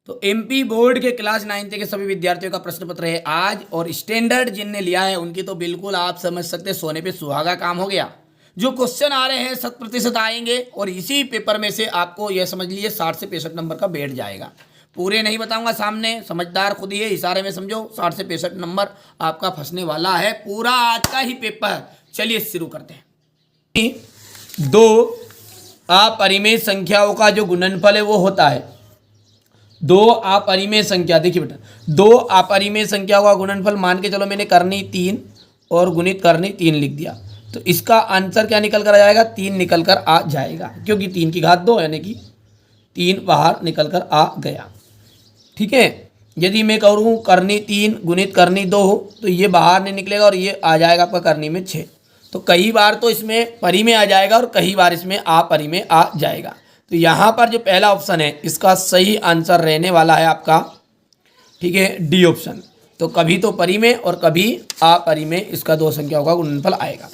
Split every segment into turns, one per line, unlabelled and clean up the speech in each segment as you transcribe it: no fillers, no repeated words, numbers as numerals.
तो MP board के class 9th के सभी विद्यार्थियों का प्रश्न पत्र है आज, और स्टैंडर्ड जिनने लिया है उनकी तो बिल्कुल आप समझ सकते हैं सोने पे सुहागा काम हो गया। जो क्वेश्चन आ रहे हैं 100% आएंगे, और इसी पेपर में से आपको यह समझ लीजिए 60 से 65 नंबर का बैठ जाएगा। पूरे नहीं बताऊंगा, सामने समझदार खुद ही है, इशारे में समझो। 60 से 65 नंबर आपका फंसने वाला है पूरा आज का ही पेपर। चलिए शुरू करते हैं। दो अपरिमेय संख्याओं का जो गुणनफल है वो होता है दो अपरिमेय संख्या। देखिए बेटा, दो अपरिमेय संख्याओं का गुणनफल मान के चलो, मैंने करनी 3 और गुणित करनी 3 लिख दिया, तो इसका आंसर क्या निकल कर आ जाएगा? 3 निकल कर आ जाएगा, क्योंकि 3 की घात 2 यानी कि 3 बाहर निकल कर आ गया। ठीक है, यदि मैं करूँ करनी 3 गुणित करनी 2 तो ये बाहर नहीं निकलेगा और ये आ जाएगा आपका करनी में 6। तो कई बार तो इसमें परिमेय आ जाएगा और कई बार इसमें अपरिमेय आ जाएगा। तो यहाँ पर जो पहला ऑप्शन है इसका सही आंसर रहने वाला है आपका, ठीक है, डी ऑप्शन। तो कभी तो परिमेय और कभी अपरिमेय इसका दो संख्याओं का गुणनफल आएगा।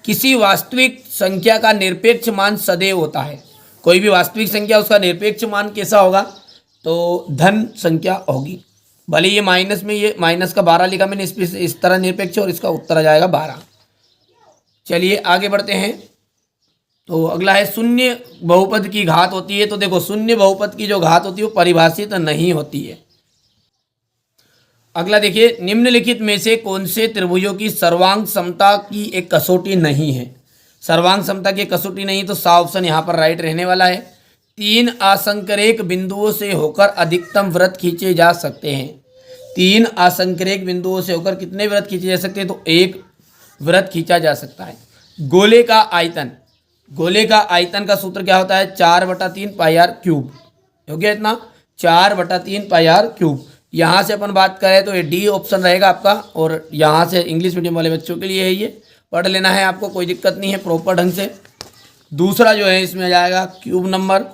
किसी वास्तविक संख्या का निरपेक्ष मान सदैव होता है। कोई भी वास्तविक संख्या उसका निरपेक्ष मान कैसा होगा? तो धन संख्या होगी। भले ये माइनस में, ये माइनस का 12 लिखा मैंने, इस तरह निरपेक्ष, और इसका उत्तर आ जाएगा 12। चलिए आगे बढ़ते हैं। तो अगला है शून्य बहुपद की घात होती है। तो देखो, शून्य बहुपद की जो घात होती है वो परिभाषित नहीं होती है। अगला देखिए, निम्नलिखित में से कौन से त्रिभुजों की सर्वांग समता की एक कसौटी नहीं है? सर्वांग समता की कसौटी नहीं, तो सा ऑप्शन यहाँ पर राइट रहने वाला है। 3 असंकरेख बिंदुओं से होकर अधिकतम वृत्त खींचे जा सकते हैं। 3 असंकरेख बिंदुओं से होकर कितने वृत्त खींचे जा सकते हैं? तो एक वृत्त खींचा जा सकता है। गोले का आयतन, गोले का आयतन का सूत्र क्या होता है? 4/3 पाई आर क्यूब। हो गया इतना, 4/3 पाई आर क्यूब। यहाँ से अपन बात करें तो ये डी ऑप्शन रहेगा आपका, और यहाँ से इंग्लिश मीडियम वाले बच्चों के लिए है, ये पढ़ लेना है आपको, कोई दिक्कत नहीं है प्रॉपर ढंग से। दूसरा जो है इसमें आ जाएगा क्यूब नंबर,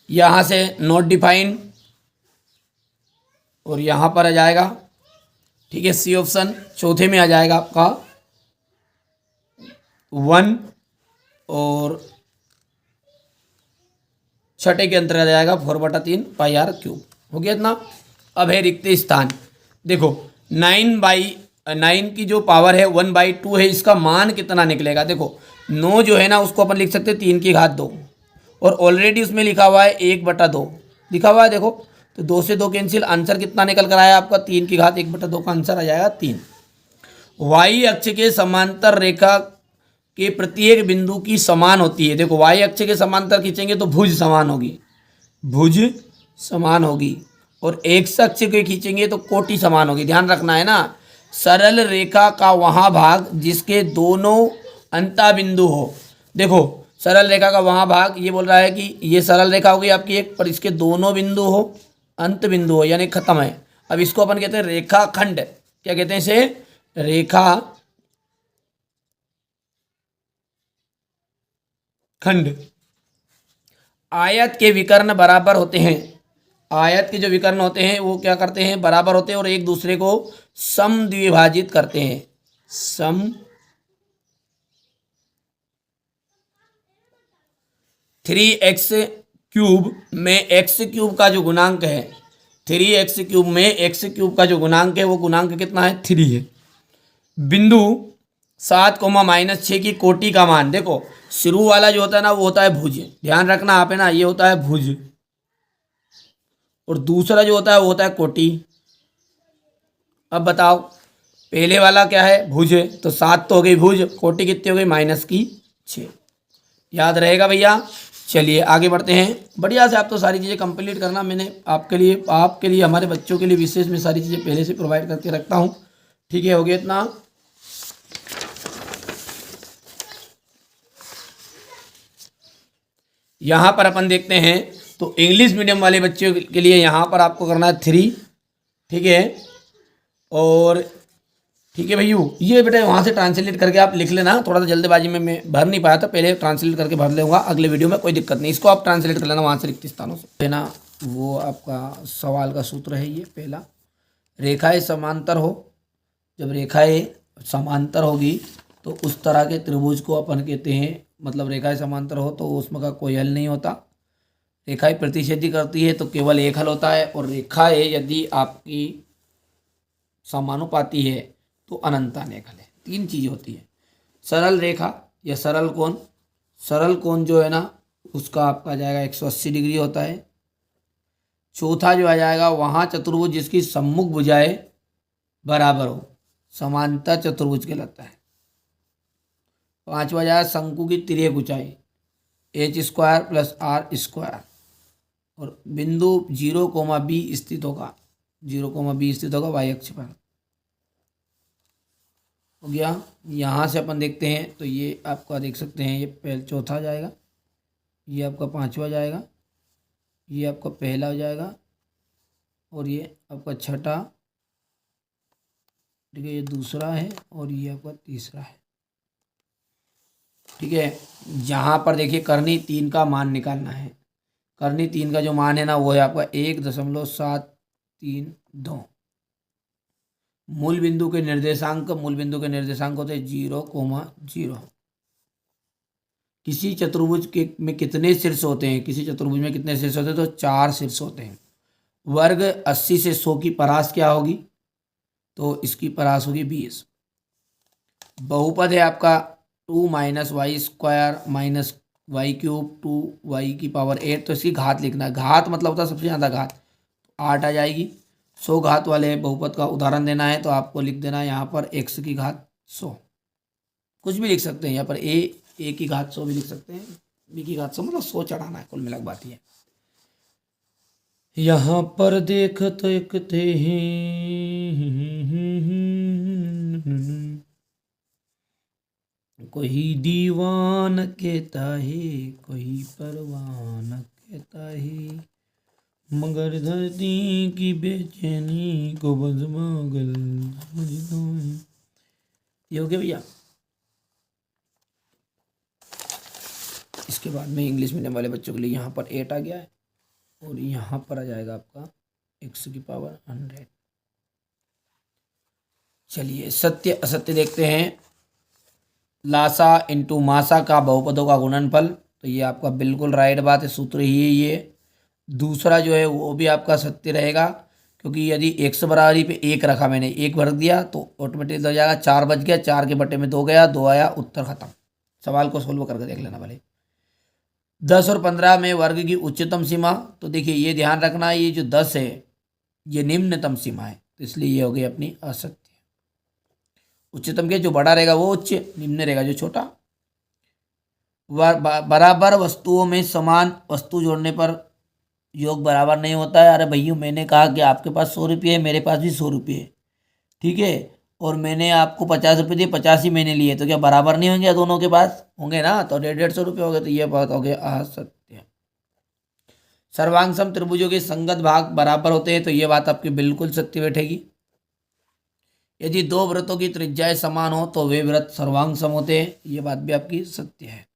यहाँ से नॉट डिफाइंड, और यहाँ पर आ जाएगा, ठीक है, सी ऑप्शन। चौथे में आ जाएगा आपका 1, और छठे के अंतर आ जाएगा 4/3 पाई आर क्यूब। हो गया इतना। अब है रिक्त स्थान। देखो 9/9 की जो पावर है 1/2 है, इसका मान कितना निकलेगा? देखो 9 जो है ना उसको अपन लिख सकते हैं 3 की घात 2, और ऑलरेडी उसमें लिखा हुआ है 1/2 लिखा हुआ है। देखो तो 2 से 2 कैंसिल, आंसर कितना निकल कर आया आपका? 3 की घात 1/2 का आंसर आ जाएगा 3। वाई अक्ष के समांतर रेखा के प्रत्येक बिंदु की समान होती है। देखो वाई अक्ष के समांतर खींचेंगे तो भुज समान होगी, भुज समान होगी, और एक्स अक्ष के खींचेंगे तो कोटि समान होगी। ध्यान रखना है ना। सरल रेखा का वहाँ भाग जिसके दोनों अंता बिंदु हो। देखो सरल रेखा का वहाँ भाग, ये बोल रहा है कि ये सरल रेखा होगी आपकी एक, पर इसके दोनों बिंदु हो, अंत बिंदु हो, यानी खत्म है। अब इसको अपन कहते हैं रेखाखंड। क्या कहते हैं इसे? रेखा खंड। आयत के विकर्ण बराबर होते हैं। आयत के जो विकर्ण होते हैं वो क्या करते हैं? बराबर होते हैं, और एक दूसरे को समद्विभाजित करते हैं। सम 3x क्यूब में x क्यूब का जो गुणांक है, 3x क्यूब में x क्यूब का जो गुणांक है वो गुणांक कितना है? 3 है। बिंदु 7, -6 की कोटि का मान। देखो शुरू वाला जो होता है ना वो होता है भुज, ध्यान रखना आप है ना, ये होता है भुज, और दूसरा जो होता है वो होता है कोटि। अब बताओ पहले वाला क्या है? भुज है, तो 7 तो हो गई भुज, कोटि कितनी हो गई? -6। याद रहेगा भैया। चलिए आगे बढ़ते हैं। बढ़िया से आप तो सारी चीज़ें कंप्लीट करना, मैंने आपके लिए हमारे बच्चों के लिए विशेष में सारी चीज़ें पहले से प्रोवाइड करके रखता हूँ। ठीक है, हो गया इतना। यहाँ पर अपन देखते हैं तो इंग्लिश मीडियम वाले बच्चों के लिए यहाँ पर आपको करना है 3, ठीक है, और ठीक है भैया, ये बेटा वहाँ से ट्रांसलेट करके आप लिख लेना। थोड़ा सा जल्दबाजी में मैं भर नहीं पाया था, पहले ट्रांसलेट करके भर लूँगा अगले वीडियो में, कोई दिक्कत नहीं। इसको आप ट्रांसलेट कर लेना वहाँ से रिक्त स्थानों से, है ना। वो आपका सवाल का सूत्र है ये पहला। रेखाएं समांतर हो, जब रेखाएं समांतर होगी तो उस तरह के त्रिभुज को अपन कहते हैं, मतलब रेखाएं समांतर हो तो उसमें का कोई हल नहीं होता। रेखाएं प्रतिच्छेदी करती है तो केवल एक हल होता है, और रेखाएं यदि आपकी समानुपाती है तो अनंत अनेक हल है। तीन चीज़ होती है, सरल रेखा या सरल कोण। सरल कोण जो है ना उसका आपका जाएगा 180 डिग्री होता है। चौथा जो आ जाएगा वहाँ चतुर्भुज जिसकी सम्मुख भुजाएं बराबर हो, समांतर चतुर्भुज कहलाता है। पांचवा जाएगा शंकु की तिर्यक ऊंचाई h² + r², और बिंदु 0,b स्थित होगा, 0,b स्थित होगा y अक्ष पर। हो गया। यहाँ से अपन देखते हैं तो ये आपका देख सकते हैं, ये पहले चौथा जाएगा, ये आपका पांचवा जाएगा, ये आपका पहला हो जाएगा, और ये आपका छठा, ठीक है, ये दूसरा है, और ये आपका तीसरा है। ठीक है। यहाँ पर देखिए करनी 3 का मान निकालना है। करनी 3 का जो मान है ना वो है आपका 1.732। मूल बिंदु के निर्देशांक होते हैं 0,0। किसी चतुर्भुज के में कितने शीर्ष होते हैं? किसी चतुर्भुज में कितने शीर्ष होते हैं? तो 4 शीर्ष होते हैं। वर्ग 80 से 100 की परास क्या होगी? तो इसकी परास होगी 20। बहुपद है आपका 2 - y² - y³ 2y⁴, तो इसकी घात लिखना है। घात मतलब होता है सबसे ज़्यादा घात, 8 आ जाएगी। 100 घात वाले बहुपद का उदाहरण देना है तो आपको लिख देना है यहाँ पर x की घात 100। कुछ भी लिख सकते हैं यहाँ पर, a की घात 100 भी लिख सकते हैं, b की घात 100, मतलब 100 चढ़ाना है, कुल मिला के बात ही है। यहाँ पर देखते हैं कोई दीवान कहता है, कोई परवान कहता है, मगर धरती की बेचैनी को बस पागल समझता है। ये हो गया भैया। इसके बाद में इंग्लिश मीडियम वाले बच्चों के लिए यहाँ पर 8 आ गया है, और यहाँ पर आ जाएगा आपका x⁻100। चलिए सत्य असत्य देखते हैं। लासा इंटू मासा का बहुपदों का गुणनफल, तो ये आपका बिल्कुल राइट बात है, सूत्र ही है ये। दूसरा जो है वो भी आपका सत्य रहेगा, क्योंकि यदि x बराबरी पे 1 रखा, मैंने 1 भर दिया तो ऑटोमेटिक हो जाएगा 4 बच गया, 4 के बटे में 2 गया, 2 आया, उत्तर खत्म। सवाल को सोल्व करके देख लेना भले। 10 और 15 में वर्ग की उच्चतम सीमा, तो देखिए ये ध्यान रखना, ये जो 10 है ये निम्नतम सीमा है, तो इसलिए ये हो गई अपनी असत्य। उच्चतम के जो बड़ा रहेगा वो उच्च, निम्न रहेगा जो छोटा। बराबर वस्तुओं में समान वस्तु जोड़ने पर योग बराबर नहीं होता है। अरे भैया मैंने कहा कि आपके पास 100 रुपये है, मेरे पास भी 100 रुपये है, ठीक है, और मैंने आपको 50 रुपये दिए, 50 ही मैंने लिए, तो क्या बराबर नहीं होंगे? दोनों के पास होंगे ना, तो 150 रुपये हो गए, तो ये बात हो गया असत्य। सर्वांग सम त्रिभुजों के संगत भाग बराबर होते हैं, तो ये बात आपकी बिल्कुल सत्य बैठेगी। यदि 2 वृत्तों की त्रिज्याएं समान हो तो वे वृत्त सर्वांग सम होते हैं, ये बात भी आपकी सत्य है।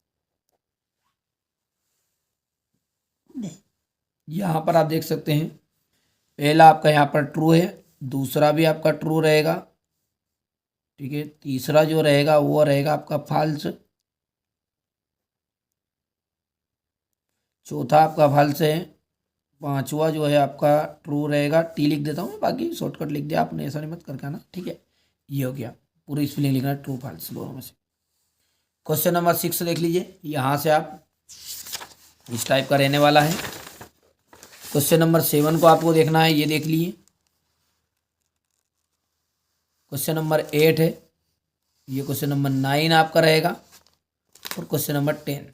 यहाँ पर आप देख सकते हैं पहला आपका यहाँ पर ट्रू है, दूसरा भी आपका ट्रू रहेगा, ठीक है, तीसरा जो रहेगा वो रहेगा आपका फॉल्स, चौथा आपका फॉल्स है, पांचवा जो है आपका ट्रू रहेगा। टी लिख देता हूँ, बाकी शॉर्टकट लिख दिया आपने, ऐसा नहीं मत करके ना, ठीक है। ये हो गया, पूरी स्पेलिंग लिखना ट्रू फॉल्स दोनों में से। क्वेश्चन नंबर 6 देख लीजिए, यहाँ से आप इस टाइप का रहने वाला है। क्वेश्चन नंबर 7 को आपको देखना है, ये देख लीजिए। क्वेश्चन नंबर 8 है, ये क्वेश्चन नंबर 9 आपका रहेगा, और क्वेश्चन नंबर 10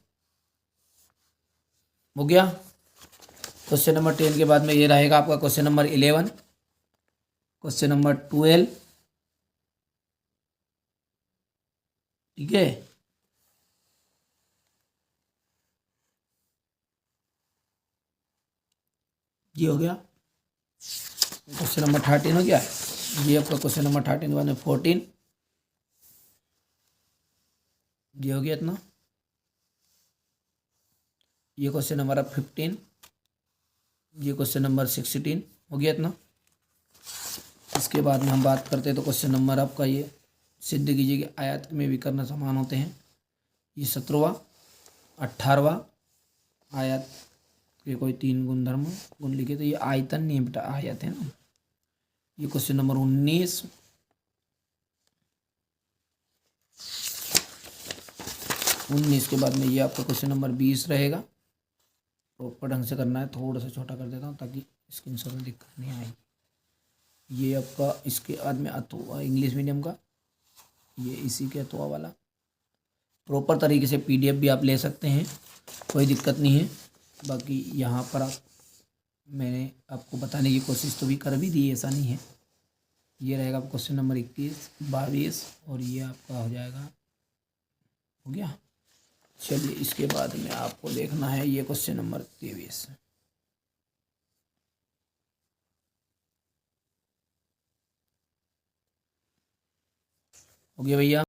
हो गया। क्वेश्चन नंबर 10 के बाद में ये रहेगा आपका क्वेश्चन नंबर 11, क्वेश्चन नंबर 12, ठीक है, ये हो गया। क्वेश्चन नंबर 13 हो गया, ये आपका क्वेश्चन नंबर 13 के बाद में 14, ये हो गया इतना। ये क्वेश्चन नंबर 15, ये क्वेश्चन नंबर 16 हो गया इतना। इसके बाद में हम बात करते हैं तो क्वेश्चन नंबर आपका ये सिद्ध कीजिए कि आयत में विकर्ण समान होते हैं, ये 17वां 18वां आयत ये कोई 3 गुणधर्म गुण लिखे तो ये आयतन नहीं बेटा आ जाते हैं ना। ये क्वेश्चन नंबर 19। 19 के बाद में ये आपका क्वेश्चन नंबर 20 रहेगा। प्रॉपर ढंग से करना है, थोड़ा सा छोटा कर देता हूँ ताकि स्क्रीनशॉट में दिक्कत नहीं आएगी। ये आपका इसके बाद में अथवा इंग्लिश मीडियम का, ये इसी के अथवा वाला। प्रॉपर तरीके से पीडीएफ भी आप ले सकते हैं, कोई दिक्कत नहीं है। बाकी यहाँ पर मैंने आपको बताने की कोशिश तो भी कर भी दी, ऐसा नहीं है। ये रहेगा क्वेश्चन नंबर 21, 22 और ये आपका हो जाएगा, हो गया। चलिए इसके बाद में आपको देखना है ये क्वेश्चन नंबर 23। हो गया भैया।